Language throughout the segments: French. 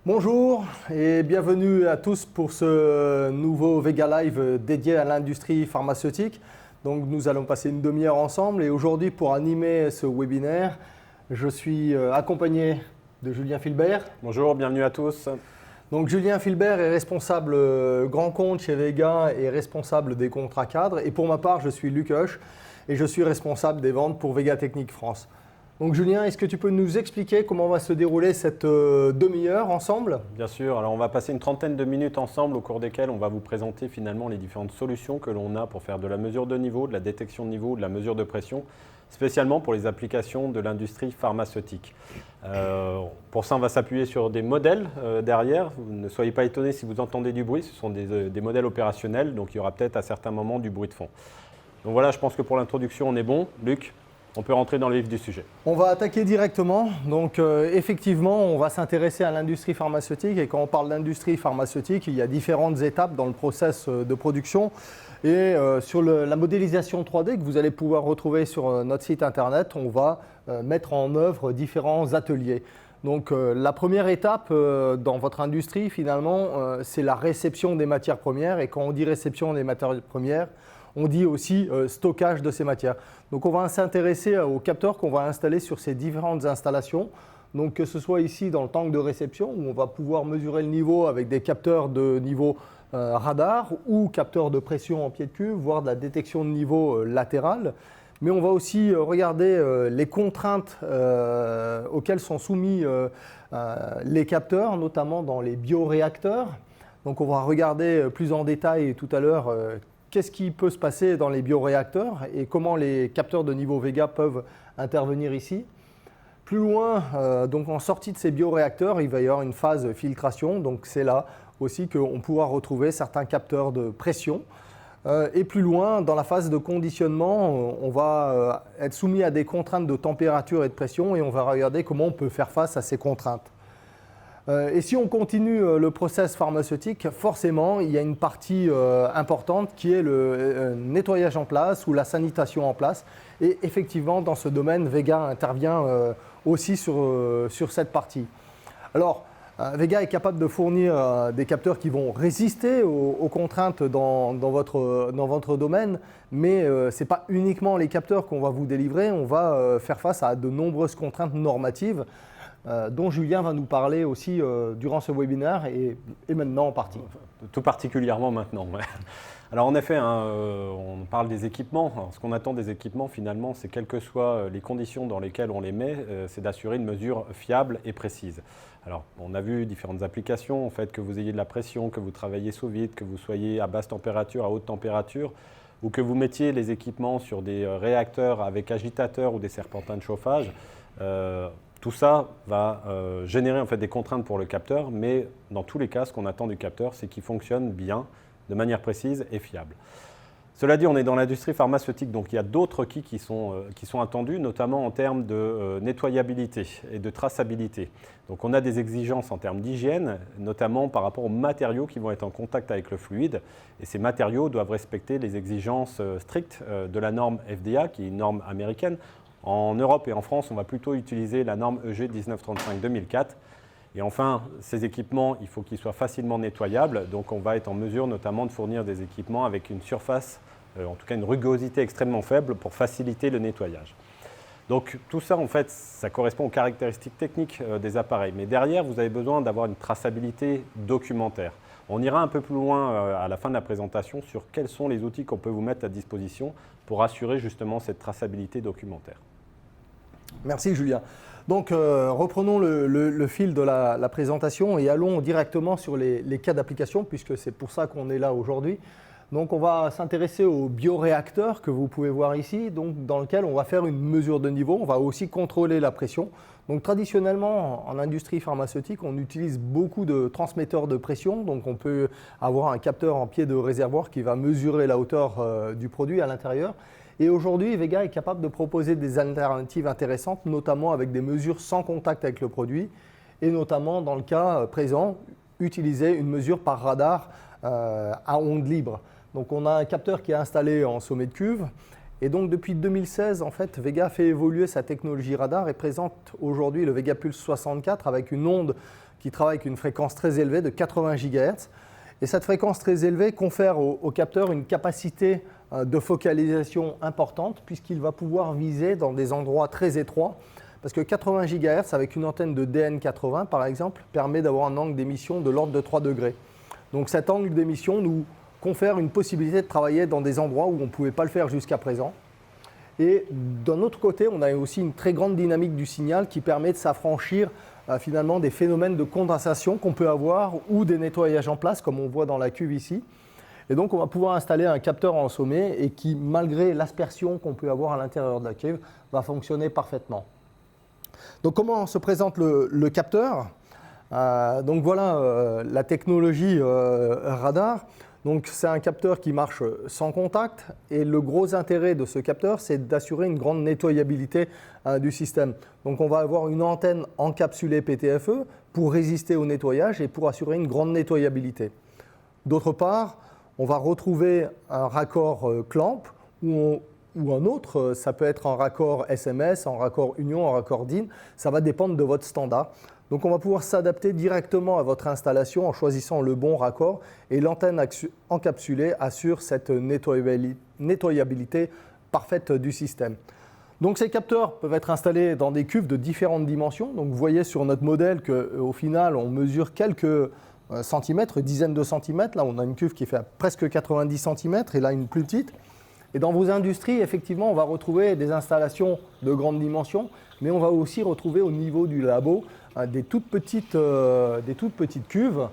Bonjour et bienvenue à tous pour ce nouveau Vega Live dédié à l'industrie pharmaceutique. Donc nous allons passer une demi-heure ensemble et aujourd'hui pour animer ce webinaire, je suis accompagné de Julien Filbert. Bonjour, bienvenue à tous. Donc Julien Filbert est responsable grand compte chez Vega et responsable des contrats cadres. Et pour ma part, je suis Luc Hoche et je suis responsable des ventes pour Vega Technique France. Donc Julien, est-ce que tu peux nous expliquer comment va se dérouler cette demi-heure ensemble? Bien sûr, alors on va passer une trentaine de minutes ensemble au cours desquelles on va vous présenter finalement les différentes solutions que l'on a pour faire de la mesure de niveau, de la détection de niveau, de la mesure de pression, spécialement pour les applications de l'industrie pharmaceutique. Pour ça, on va s'appuyer sur des modèles derrière. Ne soyez pas étonnés si vous entendez du bruit, ce sont des modèles opérationnels, donc il y aura peut-être à certains moments du bruit de fond. Donc voilà, je pense que pour l'introduction, on est bon. Luc, on peut rentrer dans le vif du sujet. On va attaquer directement. Donc effectivement, on va s'intéresser à l'industrie pharmaceutique. Et quand on parle d'industrie pharmaceutique, il y a différentes étapes dans le process de production. Et sur la modélisation 3D que vous allez pouvoir retrouver sur notre site internet, on va mettre en œuvre différents ateliers. Donc la première étape dans votre industrie, finalement, c'est la réception des matières premières. Et quand on dit réception des matières premières, on dit aussi stockage de ces matières. Donc on va s'intéresser aux capteurs qu'on va installer sur ces différentes installations. Donc que ce soit ici dans le tank de réception où on va pouvoir mesurer le niveau avec des capteurs de niveau radar ou capteurs de pression en pied de cuve, voire de la détection de niveau latéral. Mais on va aussi regarder les contraintes auxquelles sont soumis les capteurs, notamment dans les bioréacteurs. Donc on va regarder plus en détail tout à l'heure qu'est-ce qui peut se passer dans les bioréacteurs et comment les capteurs de niveau Vega peuvent intervenir ici. Plus loin, donc en sortie de ces bioréacteurs, il va y avoir une phase filtration. Donc c'est là aussi qu'on pourra retrouver certains capteurs de pression. Et plus loin, dans la phase de conditionnement, on va être soumis à des contraintes de température et de pression et on va regarder comment on peut faire face à ces contraintes. Et si on continue le process pharmaceutique, forcément, il y a une partie importante qui est le nettoyage en place ou la sanitation en place. Et effectivement, dans ce domaine, Vega intervient aussi sur cette partie. Alors, Vega est capable de fournir des capteurs qui vont résister aux contraintes dans votre domaine, mais ce n'est pas uniquement les capteurs qu'on va vous délivrer, on va faire face à de nombreuses contraintes normatives dont Julien va nous parler aussi durant ce webinaire et maintenant en partie. Tout particulièrement maintenant. Ouais. Alors en effet, on parle des équipements. Alors, ce qu'on attend des équipements finalement, c'est quelles que soient les conditions dans lesquelles on les met, c'est d'assurer une mesure fiable et précise. Alors on a vu différentes applications, en fait, que vous ayez de la pression, que vous travaillez sous vide, que vous soyez à basse température, à haute température, ou que vous mettiez les équipements sur des réacteurs avec agitateurs ou des serpentins de chauffage. Tout ça va générer en fait des contraintes pour le capteur, mais dans tous les cas, ce qu'on attend du capteur, c'est qu'il fonctionne bien, de manière précise et fiable. Cela dit, on est dans l'industrie pharmaceutique, donc il y a d'autres requis qui sont attendus, notamment en termes de nettoyabilité et de traçabilité. Donc on a des exigences en termes d'hygiène, notamment par rapport aux matériaux qui vont être en contact avec le fluide. Et ces matériaux doivent respecter les exigences strictes de la norme FDA, qui est une norme américaine. En Europe et en France, on va plutôt utiliser la norme EG 1935-2004. Et enfin, ces équipements, il faut qu'ils soient facilement nettoyables. Donc on va être en mesure notamment de fournir des équipements avec une surface, en tout cas une rugosité extrêmement faible pour faciliter le nettoyage. Donc tout ça, en fait, ça correspond aux caractéristiques techniques des appareils. Mais derrière, vous avez besoin d'avoir une traçabilité documentaire. On ira un peu plus loin à la fin de la présentation sur quels sont les outils qu'on peut vous mettre à disposition pour assurer justement cette traçabilité documentaire. Merci Julien. Donc reprenons le fil de la présentation et allons directement sur les cas d'application puisque c'est pour ça qu'on est là aujourd'hui. Donc on va s'intéresser au bioréacteur que vous pouvez voir ici, donc, dans lequel on va faire une mesure de niveau, on va aussi contrôler la pression. Donc traditionnellement en industrie pharmaceutique, on utilise beaucoup de transmetteurs de pression, donc on peut avoir un capteur en pied de réservoir qui va mesurer la hauteur du produit à l'intérieur. Et aujourd'hui, Vega est capable de proposer des alternatives intéressantes, notamment avec des mesures sans contact avec le produit, et notamment dans le cas présent, utiliser une mesure par radar à ondes libres. Donc on a un capteur qui est installé en sommet de cuve, Et donc depuis 2016, en fait, Vega fait évoluer sa technologie radar et présente aujourd'hui le Vega Pulse 64 avec une onde qui travaille avec une fréquence très élevée de 80 GHz. Et cette fréquence très élevée confère au capteur une capacité de focalisation importante puisqu'il va pouvoir viser dans des endroits très étroits. Parce que 80 GHz avec une antenne de DN80 par exemple permet d'avoir un angle d'émission de l'ordre de 3 degrés. Donc cet angle d'émission nous confère une possibilité de travailler dans des endroits où on ne pouvait pas le faire jusqu'à présent. Et d'un autre côté, on a aussi une très grande dynamique du signal qui permet de s'affranchir finalement des phénomènes de condensation qu'on peut avoir ou des nettoyages en place comme on voit dans la cuve ici. Et donc on va pouvoir installer un capteur en sommet et qui, malgré l'aspersion qu'on peut avoir à l'intérieur de la cuve, va fonctionner parfaitement. Donc comment se présente le capteur ? Donc voilà la technologie radar. Donc c'est un capteur qui marche sans contact et le gros intérêt de ce capteur, c'est d'assurer une grande nettoyabilité du système. Donc on va avoir une antenne encapsulée PTFE pour résister au nettoyage et pour assurer une grande nettoyabilité. D'autre part, on va retrouver un raccord clamp ou un autre, ça peut être un raccord SMS, un raccord Union, un raccord DIN, ça va dépendre de votre standard. Donc on va pouvoir s'adapter directement à votre installation en choisissant le bon raccord et l'antenne encapsulée assure cette nettoyabilité parfaite du système. Donc ces capteurs peuvent être installés dans des cuves de différentes dimensions. Donc vous voyez sur notre modèle qu'au final on mesure quelques centimètres, dizaines de centimètres. Là on a une cuve qui fait presque 90 centimètres et là une plus petite. Et dans vos industries, effectivement, on va retrouver des installations de grande dimension, mais on va aussi retrouver au niveau du labo des toutes petites cuves.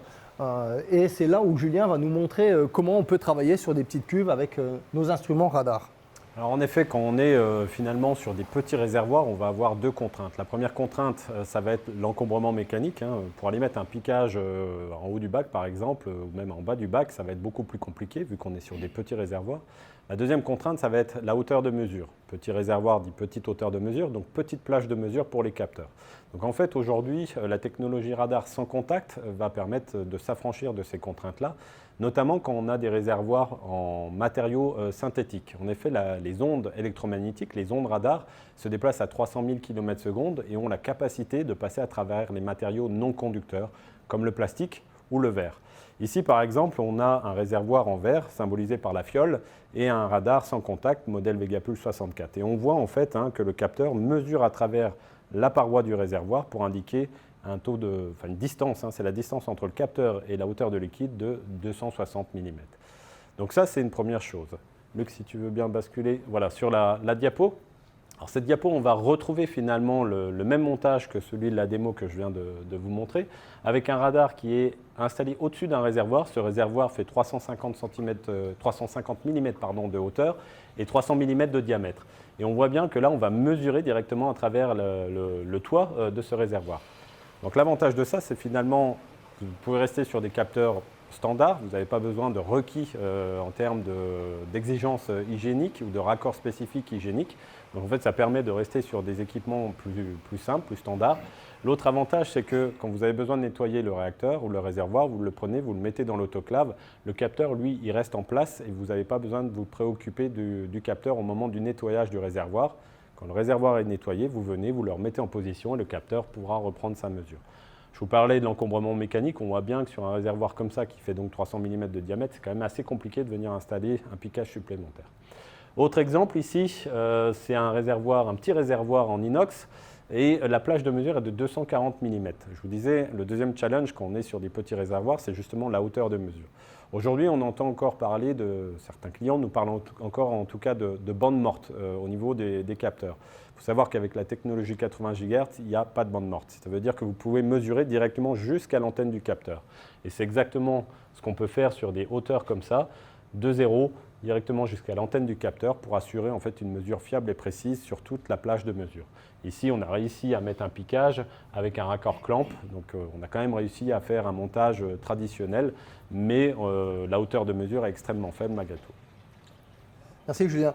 Et c'est là où Julien va nous montrer comment on peut travailler sur des petites cuves avec nos instruments radar. Alors en effet, quand on est finalement sur des petits réservoirs, on va avoir deux contraintes. La première contrainte, ça va être l'encombrement mécanique. Pour aller mettre un piquage en haut du bac, par exemple, ou même en bas du bac, ça va être beaucoup plus compliqué vu qu'on est sur des petits réservoirs. La deuxième contrainte, ça va être la hauteur de mesure. Petit réservoir dit petite hauteur de mesure, donc petite plage de mesure pour les capteurs. Donc en fait, aujourd'hui, la technologie radar sans contact va permettre de s'affranchir de ces contraintes-là, notamment quand on a des réservoirs en matériaux synthétiques. En effet, les ondes électromagnétiques, les ondes radar, se déplacent à 300 000 km/s et ont la capacité de passer à travers les matériaux non conducteurs, comme le plastique ou le verre. Ici, par exemple, on a un réservoir en verre, symbolisé par la fiole, et un radar sans contact, modèle Vega Pulse 64. Et on voit en fait que le capteur mesure à travers la paroi du réservoir pour indiquer une distance, c'est la distance entre le capteur et la hauteur de liquide de 260 mm. Donc ça, c'est une première chose. Luc, si tu veux bien basculer sur la diapo. Alors cette diapo, on va retrouver finalement le même montage que celui de la démo que je viens de vous montrer, avec un radar qui est installé au-dessus d'un réservoir. Ce réservoir fait 350 mm de hauteur et 300 mm de diamètre. Et on voit bien que là, on va mesurer directement à travers le toit de ce réservoir. Donc l'avantage de ça, c'est finalement que vous pouvez rester sur des capteurs standards, vous n'avez pas besoin de requis en termes d'exigences hygiéniques ou de raccords spécifiques hygiéniques. Donc en fait, ça permet de rester sur des équipements plus simples, plus standards. L'autre avantage, c'est que quand vous avez besoin de nettoyer le réacteur ou le réservoir, vous le prenez, vous le mettez dans l'autoclave. Le capteur, lui, il reste en place et vous n'avez pas besoin de vous préoccuper du capteur au moment du nettoyage du réservoir. Quand le réservoir est nettoyé, vous venez, vous le remettez en position et le capteur pourra reprendre sa mesure. Je vous parlais de l'encombrement mécanique. On voit bien que sur un réservoir comme ça, qui fait donc 300 mm de diamètre, c'est quand même assez compliqué de venir installer un piquage supplémentaire. Autre exemple ici, c'est un petit réservoir en inox et la plage de mesure est de 240 mm. Je vous disais, le deuxième challenge quand on est sur des petits réservoirs, c'est justement la hauteur de mesure. Aujourd'hui, on entend encore parler certains clients nous parlent encore en tout cas de bandes mortes au niveau des capteurs. Il faut savoir qu'avec la technologie 80 GHz, il n'y a pas de bande morte. Ça veut dire que vous pouvez mesurer directement jusqu'à l'antenne du capteur. Et c'est exactement ce qu'on peut faire sur des hauteurs comme ça, de 0 directement jusqu'à l'antenne du capteur pour assurer en fait une mesure fiable et précise sur toute la plage de mesure. Ici, on a réussi à mettre un piquage avec un raccord clamp, donc on a quand même réussi à faire un montage traditionnel, mais la hauteur de mesure est extrêmement faible malgré tout. Merci Julien.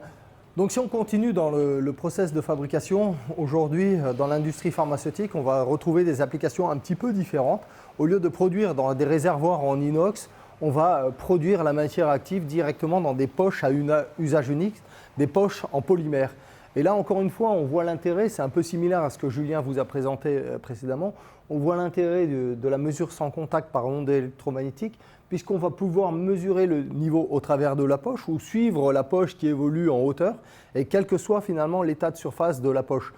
Donc si on continue dans le process de fabrication, aujourd'hui dans l'industrie pharmaceutique, on va retrouver des applications un petit peu différentes. Au lieu de produire dans des réservoirs en inox, on va produire la matière active directement dans des poches à usage unique, des poches en polymère. Et là, encore une fois, on voit l'intérêt, c'est un peu similaire à ce que Julien vous a présenté précédemment, on voit l'intérêt de la mesure sans contact par ondes électromagnétiques, puisqu'on va pouvoir mesurer le niveau au travers de la poche ou suivre la poche qui évolue en hauteur, et quel que soit finalement l'état de surface de la poche.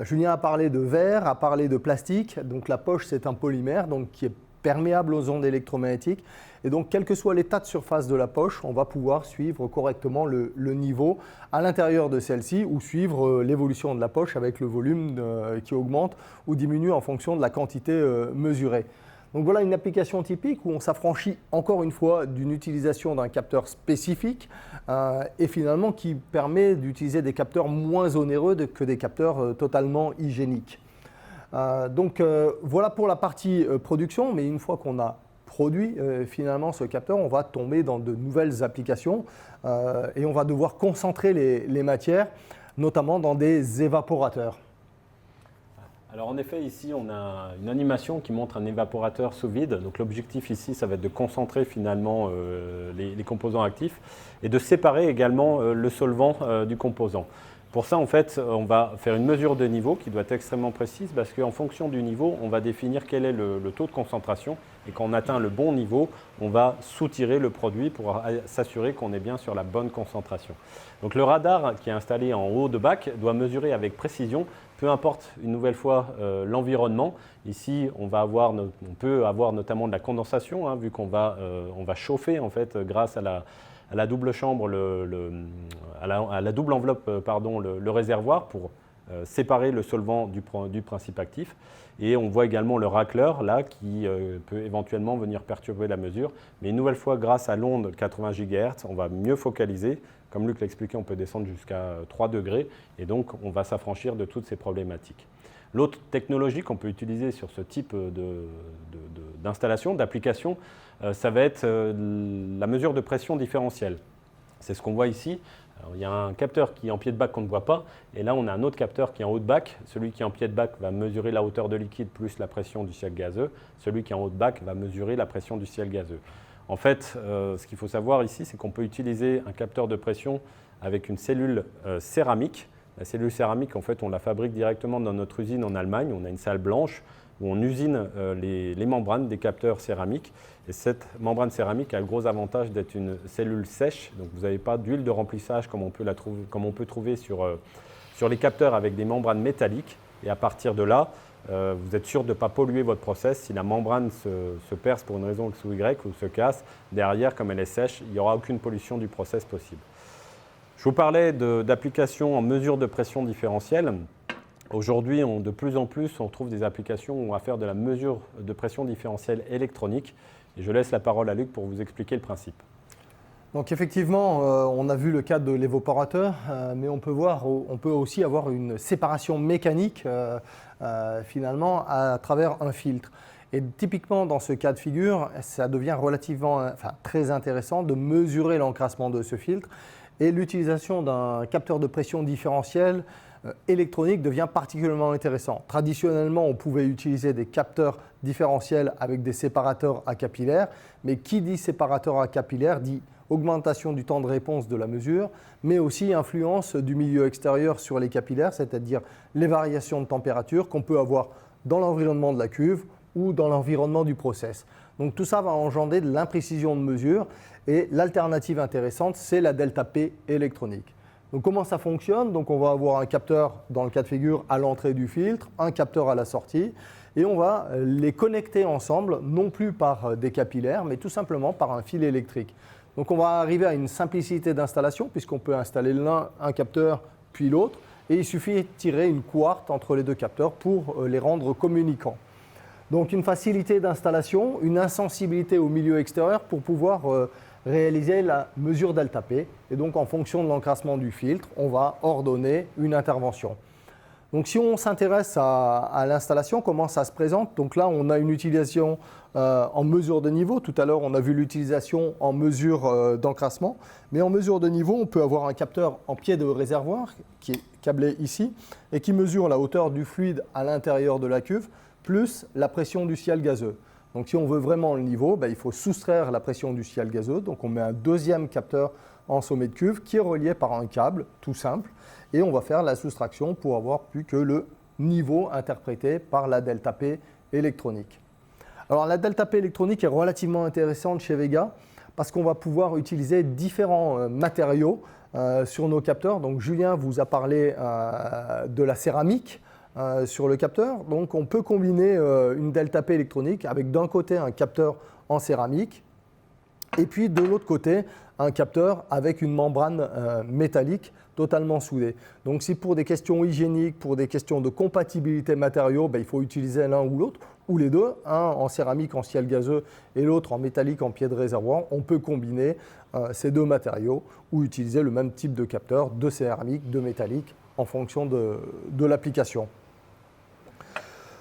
Julien a parlé de verre, a parlé de plastique, donc la poche c'est un polymère donc, qui est perméable aux ondes électromagnétiques. Et donc, quel que soit l'état de surface de la poche, on va pouvoir suivre correctement le niveau à l'intérieur de celle-ci ou suivre l'évolution de la poche avec le volume qui augmente ou diminue en fonction de la quantité mesurée. Donc voilà une application typique où on s'affranchit encore une fois d'une utilisation d'un capteur spécifique et finalement qui permet d'utiliser des capteurs moins onéreux que des capteurs totalement hygiéniques. Voilà pour la partie production, mais une fois qu'on a produit finalement ce capteur, on va tomber dans de nouvelles applications et on va devoir concentrer les matières, notamment dans des évaporateurs. Alors en effet, ici, on a une animation qui montre un évaporateur sous vide. Donc l'objectif ici, ça va être de concentrer finalement les composants actifs et de séparer également le solvant du composant. Pour ça, en fait, on va faire une mesure de niveau qui doit être extrêmement précise parce qu'en fonction du niveau, on va définir quel est le taux de concentration et quand on atteint le bon niveau, on va soutirer le produit pour s'assurer qu'on est bien sur la bonne concentration. Donc le radar qui est installé en haut de bac doit mesurer avec précision, peu importe une nouvelle fois l'environnement. Ici, on peut avoir notamment de la condensation vu qu'on va chauffer en fait grâce à la double chambre, à la double enveloppe, le réservoir pour séparer le solvant du principe actif. Et on voit également le racleur là qui peut éventuellement venir perturber la mesure. Mais une nouvelle fois, grâce à l'onde 80 GHz, on va mieux focaliser. Comme Luc l'expliquait, on peut descendre jusqu'à 3 degrés et donc on va s'affranchir de toutes ces problématiques. L'autre technologie qu'on peut utiliser sur ce type d'installation, d'application, ça va être la mesure de pression différentielle. C'est ce qu'on voit ici. Alors, il y a un capteur qui est en pied de bac qu'on ne voit pas, et là on a un autre capteur qui est en haut de bac. Celui qui est en pied de bac va mesurer la hauteur de liquide plus la pression du ciel gazeux. Celui qui est en haut de bac va mesurer la pression du ciel gazeux. En fait, ce qu'il faut savoir ici, c'est qu'on peut utiliser un capteur de pression avec une cellule céramique. La cellule céramique, en fait, on la fabrique directement dans notre usine en Allemagne. On a une salle blanche où on usine les membranes des capteurs céramiques. Et cette membrane céramique a le gros avantage d'être une cellule sèche. Donc vous n'avez pas d'huile de remplissage comme on peut trouver sur les capteurs avec des membranes métalliques. Et à partir de là, vous êtes sûr de ne pas polluer votre process. Si la membrane se perce pour une raison X ou Y ou se casse, derrière, comme elle est sèche, il n'y aura aucune pollution du process possible. Je vous parlais d'applications en mesure de pression différentielle. Aujourd'hui, de plus en plus, on trouve des applications où on va faire de la mesure de pression différentielle électronique. Et je laisse la parole à Luc pour vous expliquer le principe. Donc effectivement, on a vu le cas de l'évaporateur, mais on peut aussi avoir une séparation mécanique finalement à travers un filtre. Et typiquement dans ce cas de figure, ça devient très intéressant de mesurer l'encrassement de ce filtre et l'utilisation d'un capteur de pression différentielle électronique devient particulièrement intéressant. Traditionnellement, on pouvait utiliser des capteurs différentiels avec des séparateurs à capillaire, mais qui dit séparateur à capillaire dit augmentation du temps de réponse de la mesure, mais aussi influence du milieu extérieur sur les capillaires, c'est-à-dire les variations de température qu'on peut avoir dans l'environnement de la cuve ou dans l'environnement du process. Donc tout ça va engendrer de l'imprécision de mesure et l'alternative intéressante, c'est la delta P électronique. Donc comment ça fonctionne? Donc on va avoir un capteur dans le cas de figure à l'entrée du filtre, un capteur à la sortie et on va les connecter ensemble, non plus par des capillaires, mais tout simplement par un fil électrique. Donc on va arriver à une simplicité d'installation puisqu'on peut installer un capteur puis l'autre et il suffit de tirer une quarte entre les deux capteurs pour les rendre communicants. Donc une facilité d'installation, une insensibilité au milieu extérieur pour pouvoir réaliser la mesure delta P. Et donc en fonction de l'encrassement du filtre, on va ordonner une intervention. Donc si on s'intéresse à l'installation, comment ça se présente? Donc là, on a une utilisation en mesure de niveau. Tout à l'heure, on a vu l'utilisation en mesure d'encrassement. Mais en mesure de niveau, on peut avoir un capteur en pied de réservoir qui est câblé ici et qui mesure la hauteur du fluide à l'intérieur de la cuve plus la pression du ciel gazeux. Donc si on veut vraiment le niveau, il faut soustraire la pression du ciel gazeux. Donc on met un deuxième capteur en sommet de cuve qui est relié par un câble tout simple et on va faire la soustraction pour avoir plus que le niveau interprété par la delta P électronique. Alors la delta P électronique est relativement intéressante chez Vega parce qu'on va pouvoir utiliser différents matériaux sur nos capteurs. Donc Julien vous a parlé de la céramique sur le capteur. Donc on peut combiner une delta P électronique avec d'un côté un capteur en céramique et puis de l'autre côté un capteur avec une membrane métallique totalement soudée. Donc si pour des questions hygiéniques, pour des questions de compatibilité matériaux, il faut utiliser l'un ou l'autre, ou les deux, un en céramique en ciel gazeux et l'autre en métallique en pied de réservoir, on peut combiner ces deux matériaux ou utiliser le même type de capteur, de céramique, de métallique, en fonction de l'application.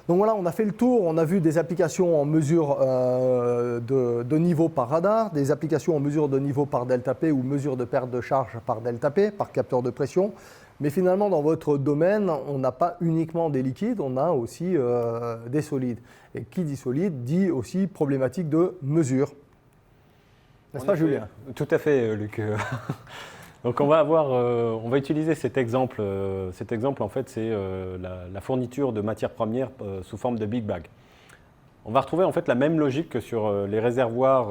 Donc voilà, on a fait le tour, on a vu des applications en mesure de niveau par radar, des applications en mesure de niveau par delta P ou mesure de perte de charge par delta P, par capteur de pression. Mais finalement, dans votre domaine, on n'a pas uniquement des liquides, on a aussi des solides. Et qui dit solide dit aussi problématique de mesure. N'est-ce pas, Julien ? Tout à fait, Luc. Donc on va utiliser cet exemple. Cet exemple, en fait, c'est la fourniture de matières premières sous forme de Big Bag. On va retrouver en fait la même logique que sur les réservoirs,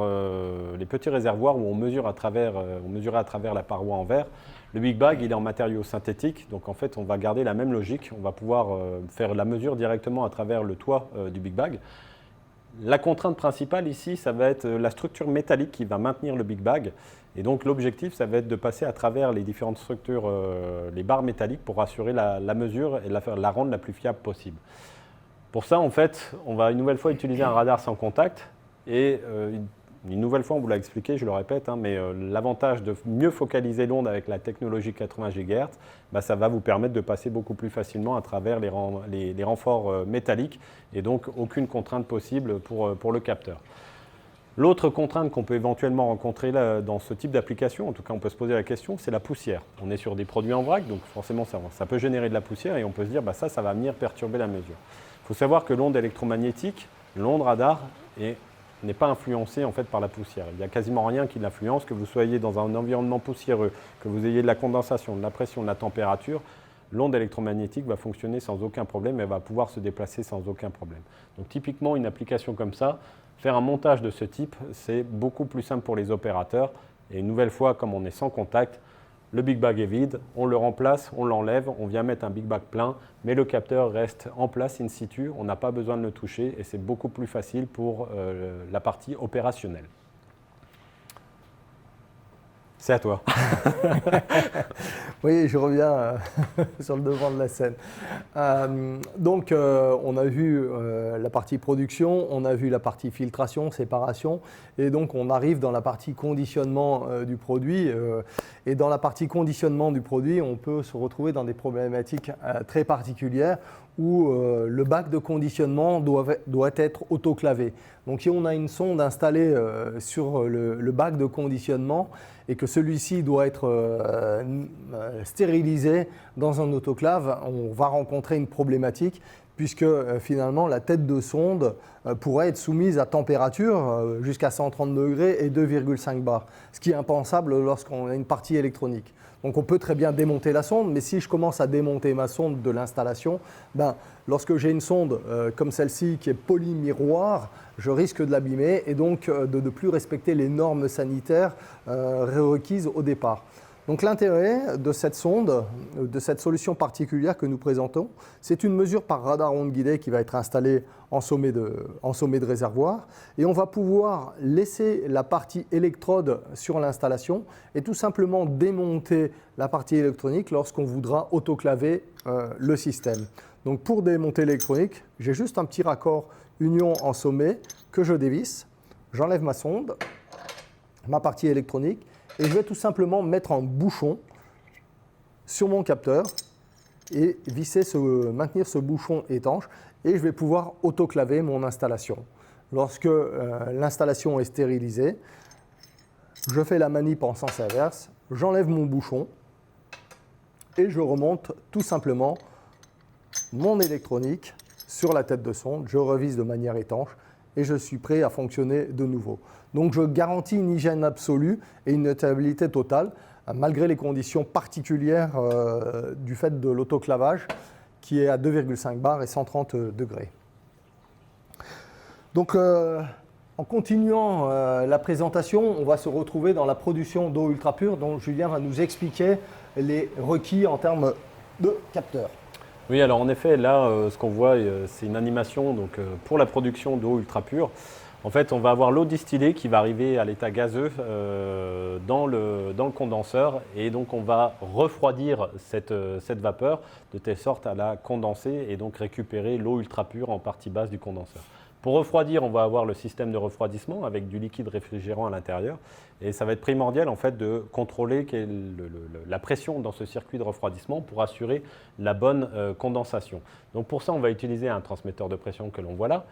les petits réservoirs où on mesurait à travers la paroi en verre. Le Big Bag, il est en matériaux synthétiques, donc en fait, on va garder la même logique. On va pouvoir faire la mesure directement à travers le toit du Big Bag. La contrainte principale ici, ça va être la structure métallique qui va maintenir le Big Bag. Et donc l'objectif, ça va être de passer à travers les différentes structures, les barres métalliques pour assurer la mesure et la rendre la plus fiable possible. Pour ça, en fait, on va une nouvelle fois utiliser un radar sans contact. Et une nouvelle fois, on vous l'a expliqué, je le répète, mais l'avantage de mieux focaliser l'onde avec la technologie 80 GHz, ça va vous permettre de passer beaucoup plus facilement à travers les renforts métalliques et donc aucune contrainte possible pour le capteur. L'autre contrainte qu'on peut éventuellement rencontrer là, dans ce type d'application, en tout cas on peut se poser la question, c'est la poussière. On est sur des produits en vrac, donc forcément ça peut générer de la poussière et on peut se dire ça va venir perturber la mesure. Il faut savoir que l'onde électromagnétique, l'onde radar, n'est pas influencée en fait par la poussière. Il n'y a quasiment rien qui l'influence, que vous soyez dans un environnement poussiéreux, que vous ayez de la condensation, de la pression, de la température, l'onde électromagnétique va fonctionner sans aucun problème, elle va pouvoir se déplacer sans aucun problème. Donc typiquement une application comme ça, faire un montage de ce type, c'est beaucoup plus simple pour les opérateurs. Et une nouvelle fois, comme on est sans contact, le Big Bag est vide, on le remplace, on l'enlève, on vient mettre un Big Bag plein, mais le capteur reste en place in situ, on n'a pas besoin de le toucher et c'est beaucoup plus facile pour la partie opérationnelle. C'est à toi. Oui, je reviens sur le devant de la scène. Donc, on a vu la partie production, on a vu la partie filtration, séparation, et donc on arrive dans la partie conditionnement du produit. Et dans la partie conditionnement du produit, on peut se retrouver dans des problématiques très particulières où le bac de conditionnement doit être autoclavé. Donc, si on a une sonde installée sur le bac de conditionnement, et que celui-ci doit être stérilisé dans un autoclave, on va rencontrer une problématique puisque finalement la tête de sonde pourrait être soumise à température jusqu'à 130 degrés et 2,5 bar, ce qui est impensable lorsqu'on a une partie électronique. Donc on peut très bien démonter la sonde, mais si je commence à démonter ma sonde de l'installation, lorsque j'ai une sonde comme celle-ci qui est polymiroir, je risque de l'abîmer et donc de ne plus respecter les normes sanitaires requises au départ. Donc l'intérêt de cette sonde, de cette solution particulière que nous présentons, c'est une mesure par radar onde guidée qui va être installée en sommet de réservoir et on va pouvoir laisser la partie électrode sur l'installation et tout simplement démonter la partie électronique lorsqu'on voudra autoclaver le système. Donc pour démonter l'électronique, j'ai juste un petit raccord union en sommet que je dévisse, j'enlève ma sonde, ma partie électronique, et je vais tout simplement mettre un bouchon sur mon capteur et maintenir ce bouchon étanche et je vais pouvoir autoclaver mon installation. Lorsque l'installation est stérilisée, je fais la manip en sens inverse, j'enlève mon bouchon et je remonte tout simplement mon électronique sur la tête de sonde, je revise de manière étanche et je suis prêt à fonctionner de nouveau. Donc je garantis une hygiène absolue et une nettoyabilité totale, malgré les conditions particulières du fait de l'autoclavage qui est à 2,5 bars et 130 degrés. Donc en continuant la présentation, on va se retrouver dans la production d'eau ultra pure dont Julien va nous expliquer les requis en termes de capteurs. Oui, alors en effet, là, ce qu'on voit, c'est une animation donc, pour la production d'eau ultra pure. En fait, on va avoir l'eau distillée qui va arriver à l'état gazeux dans le condenseur et donc on va refroidir cette vapeur de telle sorte à la condenser et donc récupérer l'eau ultra pure en partie basse du condenseur. Pour refroidir, on va avoir le système de refroidissement avec du liquide réfrigérant à l'intérieur et ça va être primordial en fait de contrôler la pression dans ce circuit de refroidissement pour assurer la bonne condensation. Donc pour ça, on va utiliser un transmetteur de pression que l'on voit là.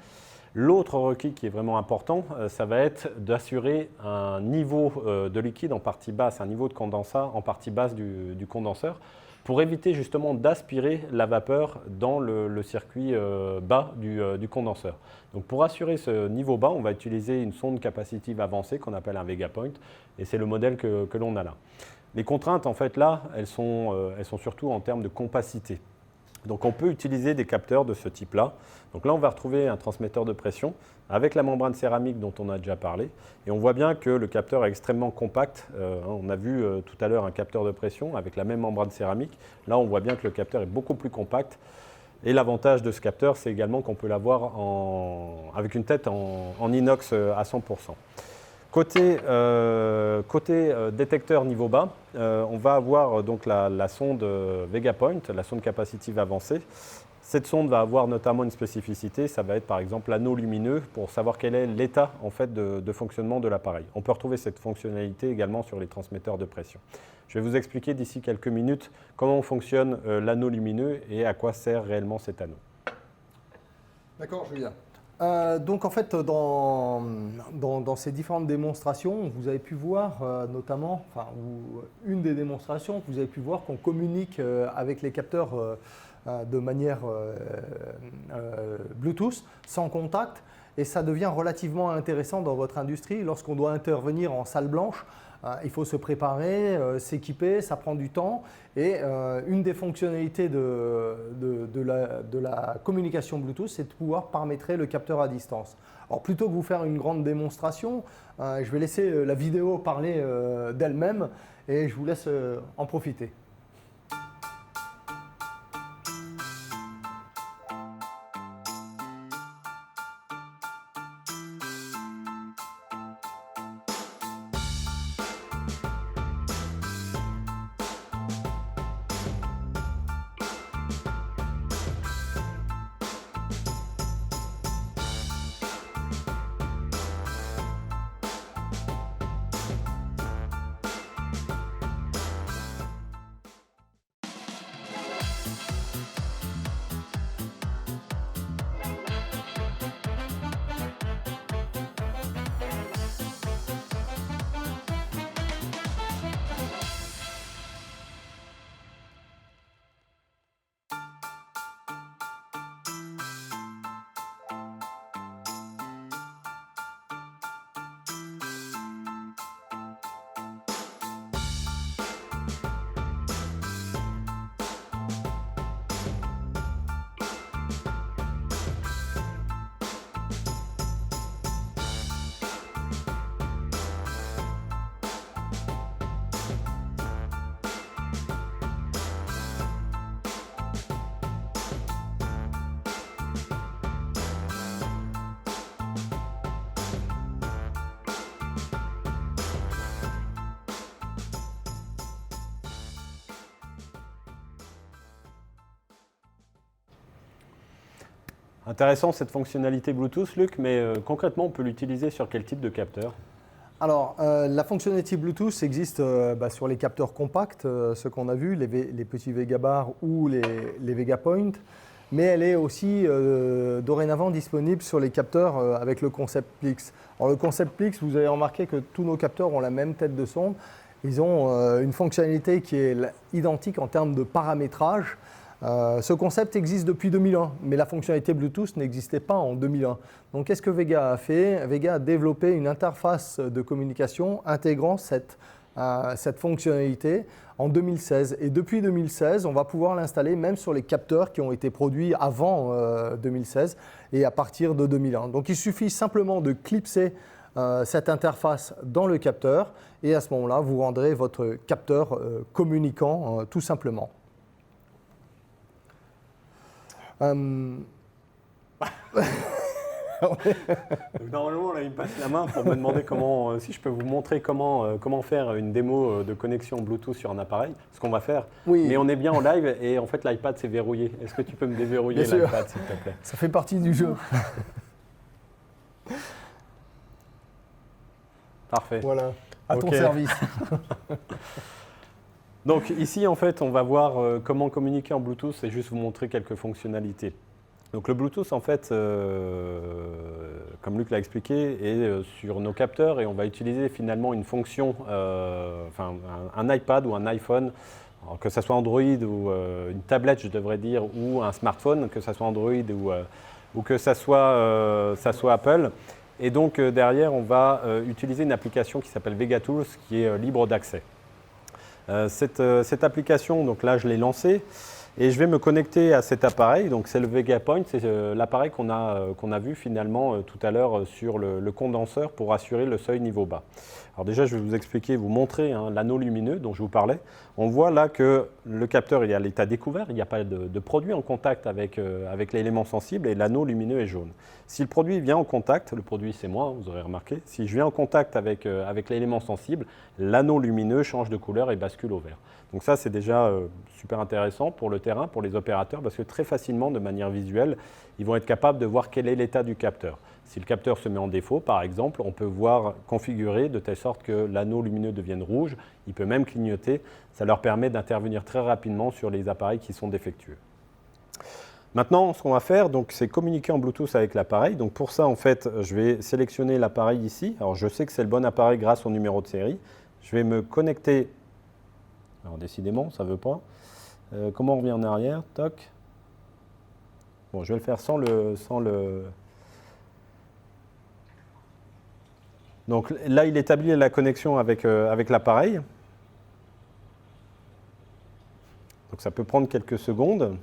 L'autre requis qui est vraiment important, ça va être d'assurer un niveau de liquide en partie basse, un niveau de condensat en partie basse du condenseur pour éviter justement d'aspirer la vapeur dans le circuit bas du condenseur. Donc pour assurer ce niveau bas, on va utiliser une sonde capacitive avancée qu'on appelle un VegaPoint et c'est le modèle que l'on a là. Les contraintes en fait là, elles sont surtout en termes de compacité. Donc on peut utiliser des capteurs de ce type-là. Donc là, on va retrouver un transmetteur de pression avec la membrane céramique dont on a déjà parlé. Et on voit bien que le capteur est extrêmement compact. On a vu tout à l'heure un capteur de pression avec la même membrane céramique. Là, on voit bien que le capteur est beaucoup plus compact. Et l'avantage de ce capteur, c'est également qu'on peut l'avoir avec une tête en inox à 100%. Côté détecteur niveau bas, on va avoir donc la sonde VegaPoint, la sonde capacitive avancée. Cette sonde va avoir notamment une spécificité, ça va être par exemple l'anneau lumineux pour savoir quel est l'état en fait, de fonctionnement de l'appareil. On peut retrouver cette fonctionnalité également sur les transmetteurs de pression. Je vais vous expliquer d'ici quelques minutes comment fonctionne l'anneau lumineux et à quoi sert réellement cet anneau. D'accord, Julien. Donc en fait, dans ces différentes démonstrations, vous avez pu voir notamment, une des démonstrations, vous avez pu voir qu'on communique avec les capteurs de manière Bluetooth, sans contact, et ça devient relativement intéressant dans votre industrie. Lorsqu'on doit intervenir en salle blanche, il faut se préparer, s'équiper, ça prend du temps. Et une des fonctionnalités de la communication Bluetooth, c'est de pouvoir paramétrer le capteur à distance. Alors plutôt que vous faire une grande démonstration, je vais laisser la vidéo parler d'elle-même et je vous laisse en profiter. Intéressant cette fonctionnalité Bluetooth, Luc, mais concrètement, on peut l'utiliser sur quel type de capteur? Alors, la fonctionnalité Bluetooth existe sur les capteurs compacts, ceux qu'on a vus, les petits VegaBars ou les VegaPoint, mais elle est aussi dorénavant disponible sur les capteurs avec le concept Plix. Alors, le concept Plix, vous avez remarqué que tous nos capteurs ont la même tête de sonde. Ils ont une fonctionnalité qui est identique en termes de paramétrage. Ce concept existe depuis 2001, mais la fonctionnalité Bluetooth n'existait pas en 2001. Donc qu'est-ce que Vega a fait? Vega a développé une interface de communication intégrant cette fonctionnalité en 2016. Et depuis 2016, on va pouvoir l'installer même sur les capteurs qui ont été produits avant 2016 et à partir de 2001. Donc il suffit simplement de clipser cette interface dans le capteur et à ce moment-là, vous rendrez votre capteur communicant tout simplement. Normalement, là, il me passe la main pour me demander comment, si je peux vous montrer comment faire une démo de connexion Bluetooth sur un appareil, ce qu'on va faire. Oui. Mais on est bien en live et en fait, l'iPad s'est verrouillé. Est-ce que tu peux me déverrouiller l'iPad, s'il te plaît? Ça fait partie du jeu. Parfait. Voilà, à ton service. Donc ici, en fait, on va voir comment communiquer en Bluetooth et juste vous montrer quelques fonctionnalités. Donc le Bluetooth, en fait, comme Luc l'a expliqué, est sur nos capteurs et on va utiliser finalement une fonction, un iPad ou un iPhone, alors que ce soit Android ou une tablette, je devrais dire, ou un smartphone, que ce soit Android ou que ça soit Apple. Et donc derrière, on va utiliser une application qui s'appelle Vega Tools, qui est libre d'accès. Cette application, donc là, je l'ai lancée. Et je vais me connecter à cet appareil, donc c'est le Vega Point, c'est l'appareil qu'on a vu finalement tout à l'heure sur le condenseur pour assurer le seuil niveau bas. Alors déjà, je vais vous expliquer, vous montrer l'anneau lumineux dont je vous parlais. On voit là que le capteur il est à l'état découvert, il n'y a pas de produit en contact avec l'élément sensible et l'anneau lumineux est jaune. Si le produit vient en contact, le produit c'est moi, vous aurez remarqué, si je viens en contact avec l'élément sensible, l'anneau lumineux change de couleur et bascule au vert. Donc ça, c'est déjà super intéressant pour le terrain, pour les opérateurs, parce que très facilement, de manière visuelle, ils vont être capables de voir quel est l'état du capteur. Si le capteur se met en défaut, par exemple, on peut voir configurer de telle sorte que l'anneau lumineux devienne rouge, il peut même clignoter. Ça leur permet d'intervenir très rapidement sur les appareils qui sont défectueux. Maintenant, ce qu'on va faire, c'est communiquer en Bluetooth avec l'appareil. Donc pour ça, en fait, je vais sélectionner l'appareil ici. Alors je sais que c'est le bon appareil grâce au numéro de série. Je vais me connecter. Alors décidément, ça ne veut pas. Comment on revient en arrière? Toc. Bon, je vais le faire sans le... Donc là, il établit la connexion avec l'appareil. Donc ça peut prendre quelques secondes.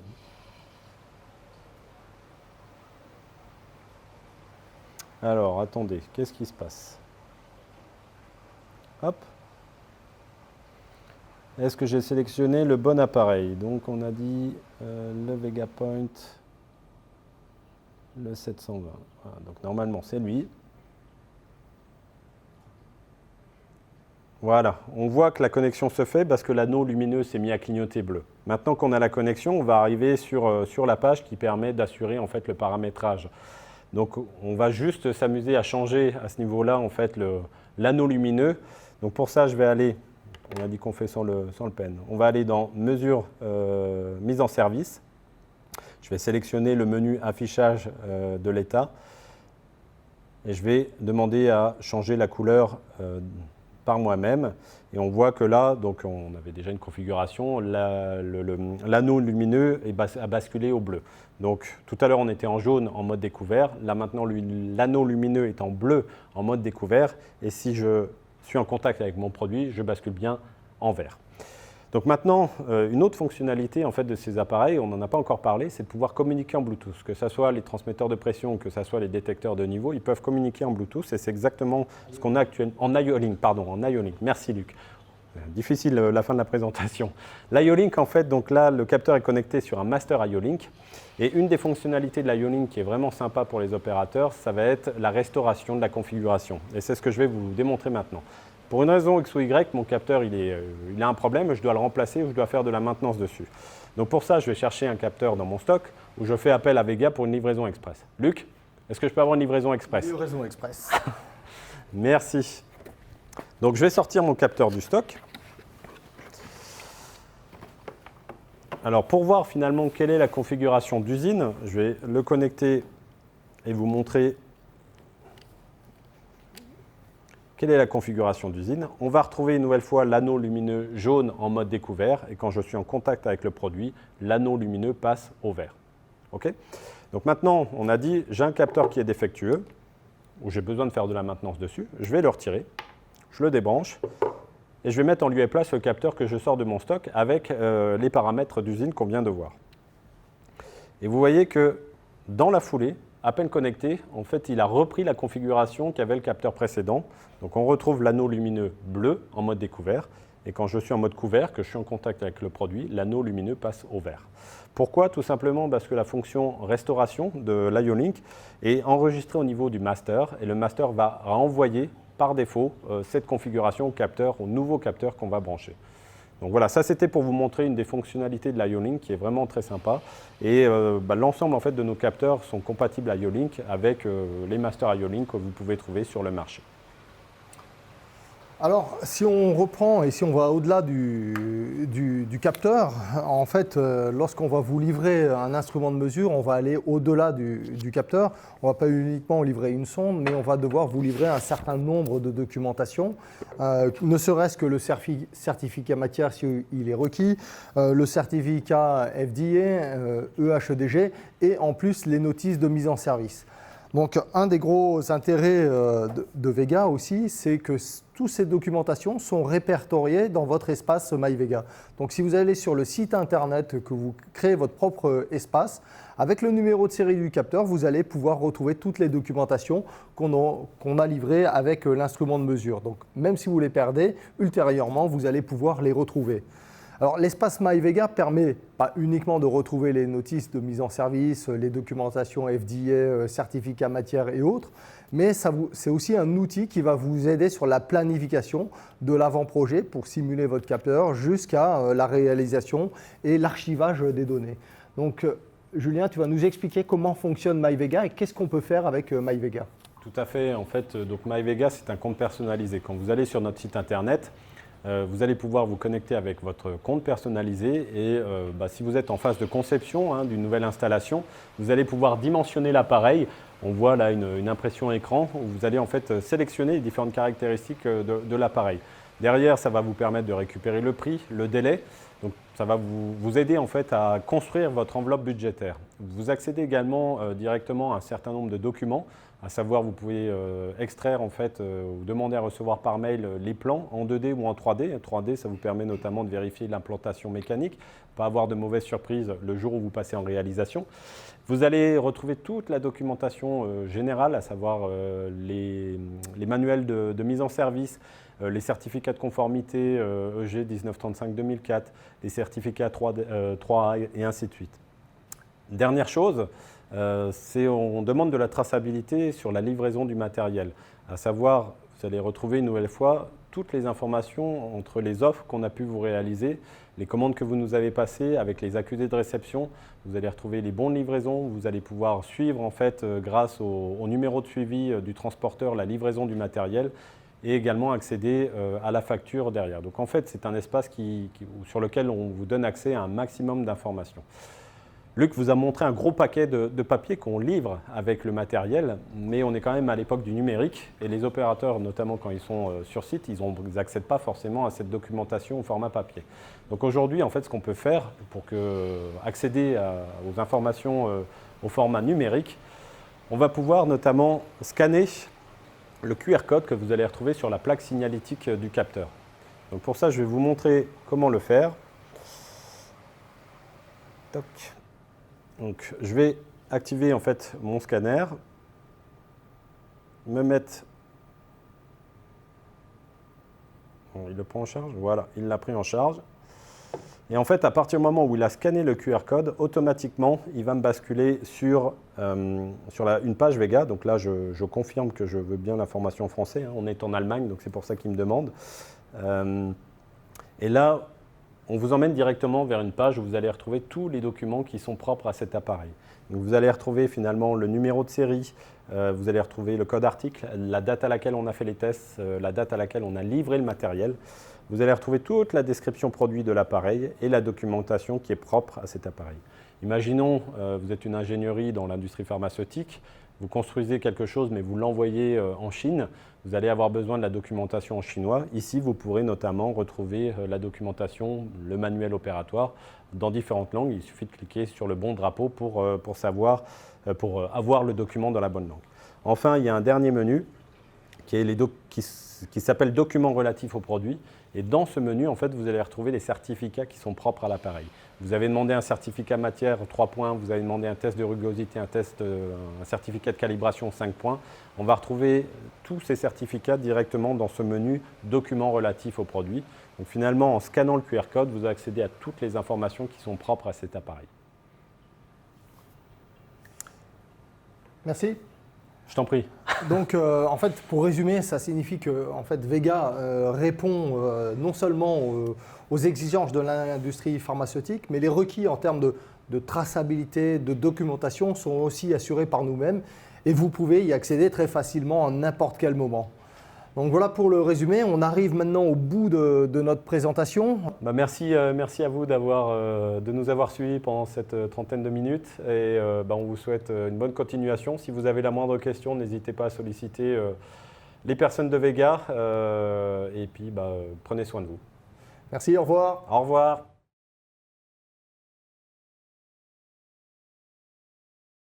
Alors, attendez, qu'est-ce qui se passe? Hop. Est-ce que j'ai sélectionné le bon appareil? Donc on a dit le Vega Point, le 720. Voilà, donc normalement c'est lui. Voilà, on voit que la connexion se fait parce que l'anneau lumineux s'est mis à clignoter bleu. Maintenant qu'on a la connexion, on va arriver sur la page qui permet d'assurer en fait le paramétrage. Donc on va juste s'amuser à changer à ce niveau-là en fait l'anneau lumineux. Donc pour ça, je vais aller... On a dit qu'on fait sans le pen. On va aller dans Mesure mise en service. Je vais sélectionner le menu Affichage de l'état. Et je vais demander à changer la couleur par moi-même. Et on voit que là, donc on avait déjà une configuration, l'anneau lumineux a basculé au bleu. Donc tout à l'heure, on était en jaune en mode découvert. Là maintenant, l'anneau lumineux est en bleu en mode découvert. Et si je suis en contact avec mon produit, je bascule bien en vert. Donc maintenant, une autre fonctionnalité en fait, de ces appareils, on n'en a pas encore parlé, c'est de pouvoir communiquer en Bluetooth. Que ce soit les transmetteurs de pression ou que ce soit les détecteurs de niveau, ils peuvent communiquer en Bluetooth et c'est exactement ce qu'on a actuellement en IO-Link. Merci Luc. Difficile la fin de la présentation. L'IO-Link, en fait, donc là, le capteur est connecté sur un master IO-Link. Et une des fonctionnalités de l'IO-Link qui est vraiment sympa pour les opérateurs, ça va être la restauration de la configuration. Et c'est ce que je vais vous démontrer maintenant. Pour une raison X ou Y, mon capteur il a un problème, je dois le remplacer ou je dois faire de la maintenance dessus. Donc pour ça, je vais chercher un capteur dans mon stock où je fais appel à Vega pour une livraison express. Luc, est-ce que je peux avoir une livraison express? Livraison express. Merci. Donc je vais sortir mon capteur du stock. Alors pour voir finalement quelle est la configuration d'usine, je vais le connecter et vous montrer quelle est la configuration d'usine? On va retrouver une nouvelle fois l'anneau lumineux jaune en mode découvert et quand je suis en contact avec le produit, l'anneau lumineux passe au vert. Okay, donc maintenant, on a dit, j'ai un capteur qui est défectueux, où j'ai besoin de faire de la maintenance dessus, je vais le retirer, je le débranche et je vais mettre en lieu et place le capteur que je sors de mon stock avec les paramètres d'usine qu'on vient de voir. Et vous voyez que dans la foulée, à peine connecté, en fait, il a repris la configuration qu'avait le capteur précédent. Donc on retrouve l'anneau lumineux bleu en mode découvert. Et quand je suis en mode couvert, que je suis en contact avec le produit, l'anneau lumineux passe au vert. Pourquoi? Tout simplement parce que la fonction restauration de l'IO-Link est enregistrée au niveau du master. Et le master va renvoyer par défaut cette configuration au capteur, au nouveau capteur qu'on va brancher. Donc voilà, ça c'était pour vous montrer une des fonctionnalités de l'IO-Link qui est vraiment très sympa. Et l'ensemble en fait, de nos capteurs sont compatibles à IO-Link avec les masters IO-Link que vous pouvez trouver sur le marché. Alors, si on reprend et si on va au-delà du capteur, en fait, lorsqu'on va vous livrer un instrument de mesure, on va aller au-delà du capteur. On ne va pas uniquement livrer une sonde, mais on va devoir vous livrer un certain nombre de documentations, ne serait-ce que le certificat matière s'il est requis, le certificat FDA, EHEDG et en plus les notices de mise en service. Donc, un des gros intérêts de Vega aussi, c'est que toutes ces documentations sont répertoriées dans votre espace MyVega. Donc, si vous allez sur le site internet, que vous créez votre propre espace, avec le numéro de série du capteur, vous allez pouvoir retrouver toutes les documentations qu'on a livrées avec l'instrument de mesure. Donc, même si vous les perdez, ultérieurement, vous allez pouvoir les retrouver. Alors, l'espace MyVega permet pas uniquement de retrouver les notices de mise en service, les documentations FDA, certificats matière et autres, mais c'est aussi un outil qui va vous aider sur la planification de l'avant-projet pour simuler votre capteur jusqu'à la réalisation et l'archivage des données. Donc, Julien, tu vas nous expliquer comment fonctionne MyVega et qu'est-ce qu'on peut faire avec MyVega. Tout à fait. En fait, donc MyVega, c'est un compte personnalisé. Quand vous allez sur notre site internet, vous allez pouvoir vous connecter avec votre compte personnalisé et si vous êtes en phase de conception d'une nouvelle installation, vous allez pouvoir dimensionner l'appareil. On voit là une impression écran où vous allez en fait sélectionner les différentes caractéristiques de l'appareil. Derrière, ça va vous permettre de récupérer le prix, le délai. Donc, ça va vous aider en fait à construire votre enveloppe budgétaire. Vous accédez également directement à un certain nombre de documents. À savoir, vous pouvez extraire en fait, ou demander à recevoir par mail les plans en 2D ou en 3D. 3D, ça vous permet notamment de vérifier l'implantation mécanique, pas avoir de mauvaises surprises le jour où vous passez en réalisation. Vous allez retrouver toute la documentation générale, à savoir les manuels de mise en service, les certificats de conformité EG 1935-2004, les certificats 3A et ainsi de suite. Dernière chose, on demande de la traçabilité sur la livraison du matériel. À savoir, vous allez retrouver une nouvelle fois toutes les informations entre les offres qu'on a pu vous réaliser, les commandes que vous nous avez passées avec les accusés de réception. Vous allez retrouver les bons de livraison. Vous allez pouvoir suivre en fait, grâce au numéro de suivi du transporteur la livraison du matériel et également accéder à la facture derrière. Donc en fait, c'est un espace sur lequel on vous donne accès à un maximum d'informations. Luc vous a montré un gros paquet de papier qu'on livre avec le matériel, mais on est quand même à l'époque du numérique et les opérateurs, notamment quand ils sont sur site, ils n'accèdent pas forcément à cette documentation au format papier. Donc aujourd'hui, en fait, ce qu'on peut faire pour accéder aux informations au format numérique, on va pouvoir notamment scanner le QR code que vous allez retrouver sur la plaque signalétique du capteur. Donc pour ça, je vais vous montrer comment le faire. Toc. Donc, je vais activer en fait mon scanner, me mettre. Bon, il le prend en charge. Voilà, il l'a pris en charge. Et en fait, à partir du moment où il a scanné le QR code, automatiquement, il va me basculer sur une page Vega. Donc là, je confirme que je veux bien l'information en français. Hein. On est en Allemagne, donc c'est pour ça qu'il me demande. Et là, on vous emmène directement vers une page où vous allez retrouver tous les documents qui sont propres à cet appareil. Donc vous allez retrouver finalement le numéro de série, vous allez retrouver le code article, la date à laquelle on a fait les tests, la date à laquelle on a livré le matériel. Vous allez retrouver toute la description produit de l'appareil et la documentation qui est propre à cet appareil. Imaginons, vous êtes une ingénierie dans l'industrie pharmaceutique, vous construisez quelque chose mais vous l'envoyez en Chine, vous allez avoir besoin de la documentation en chinois. Ici, vous pourrez notamment retrouver la documentation, le manuel opératoire dans différentes langues. Il suffit de cliquer sur le bon drapeau pour avoir le document dans la bonne langue. Enfin, il y a un dernier menu qui s'appelle Documents relatifs au produit. Et dans ce menu, en fait, vous allez retrouver les certificats qui sont propres à l'appareil. Vous avez demandé un certificat matière 3 points, vous avez demandé un test de rugosité, un certificat de calibration 5 points. On va retrouver tous ces certificats directement dans ce menu Documents relatifs au produit. Donc finalement, en scannant le QR code, vous accédez à toutes les informations qui sont propres à cet appareil. Merci. Je t'en prie. Donc, en fait, pour résumer, ça signifie que en fait, Vega répond non seulement aux exigences de l'industrie pharmaceutique, mais les requis en termes de traçabilité, de documentation sont aussi assurés par nous-mêmes et vous pouvez y accéder très facilement à n'importe quel moment. Donc voilà pour le résumé. On arrive maintenant au bout de notre présentation. Merci à vous de nous avoir suivis pendant cette trentaine de minutes et on vous souhaite une bonne continuation. Si vous avez la moindre question, n'hésitez pas à solliciter les personnes de Vega et puis prenez soin de vous. Merci, au revoir. Au revoir.